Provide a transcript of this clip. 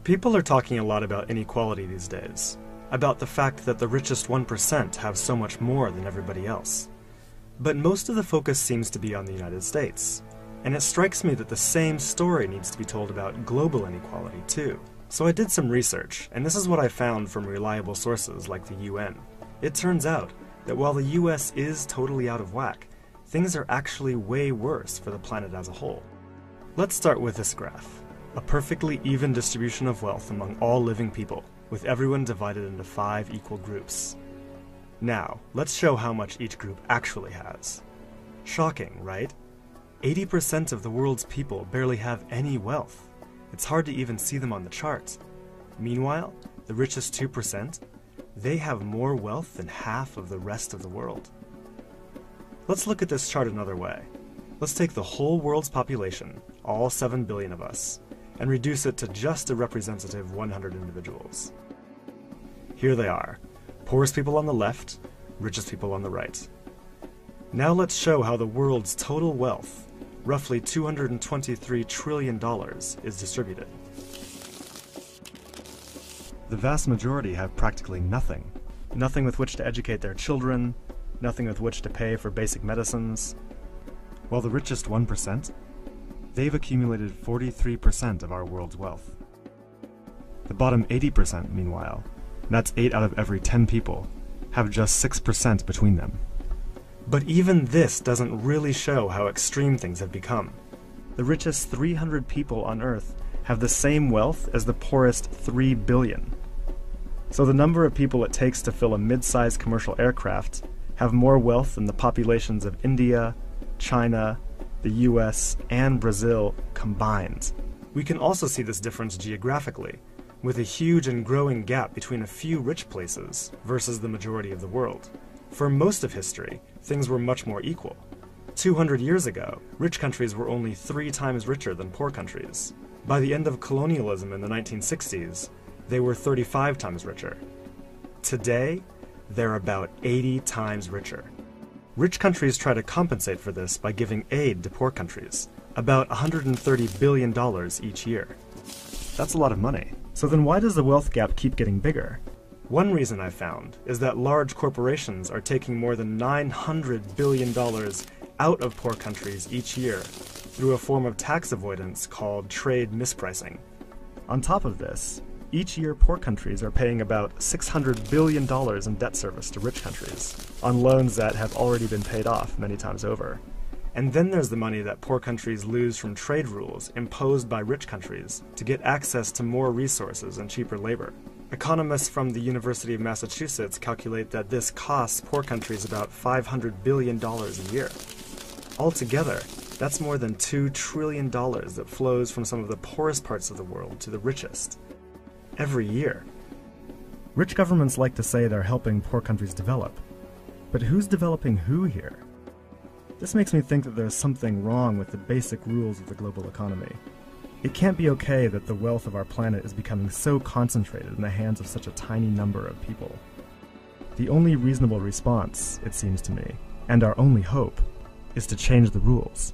People are talking a lot about inequality these days, about the fact that the richest 1% have so much more than everybody else. But most of the focus seems to be on the United States, and it strikes me that the same story needs to be told about global inequality too. So I did some research, and this is what I found from reliable sources like the UN. It turns out that while the US is totally out of whack, things are actually way worse for the planet as a whole. Let's start with this graph. A perfectly even distribution of wealth among all living people, with everyone divided into 5 equal groups. Now, let's show how much each group actually has. Shocking, right? 80% of the world's people barely have any wealth. It's hard to even see them on the chart. Meanwhile, the richest 2%, they have more wealth than half of the rest of the world. Let's look at this chart another way. Let's take the whole world's population, all 7 billion of us, and reduce it to just a representative 100 individuals. Here they are, poorest people on the left, richest people on the right. Now let's show how the world's total wealth, roughly $223 trillion, is distributed. The vast majority have practically nothing. Nothing with which to educate their children, nothing with which to pay for basic medicines. While the richest 1%, they've accumulated 43% of our world's wealth. The bottom 80%, meanwhile, that's 8 out of every 10 people, have just 6% between them. But even this doesn't really show how extreme things have become. The richest 300 people on Earth have the same wealth as the poorest 3 billion. So the number of people it takes to fill a mid-sized commercial aircraft have more wealth than the populations of India, China, the US, and Brazil combined. We can also see this difference geographically, with a huge and growing gap between a few rich places versus the majority of the world. For most of history, things were much more equal. 200 years ago, rich countries were only 3 times richer than poor countries. By the end of colonialism in the 1960s, they were 35 times richer. Today, they're about 80 times richer. Rich countries try to compensate for this by giving aid to poor countries, about $130 billion each year. That's a lot of money. So then why does the wealth gap keep getting bigger? One reason I found is that large corporations are taking more than $900 billion out of poor countries each year through a form of tax avoidance called trade mispricing. On top of this, each year poor countries are paying about $600 billion in debt service to rich countries, on loans that have already been paid off many times over. And then there's the money that poor countries lose from trade rules imposed by rich countries to get access to more resources and cheaper labor. Economists from the University of Massachusetts calculate that this costs poor countries about $500 billion a year. Altogether, that's more than $2 trillion that flows from some of the poorest parts of the world to the richest. Every year. Rich governments like to say they're helping poor countries develop. But who's developing who here? This makes me think that there's something wrong with the basic rules of the global economy. It can't be okay that the wealth of our planet is becoming so concentrated in the hands of such a tiny number of people. The only reasonable response, it seems to me, and our only hope, is to change the rules.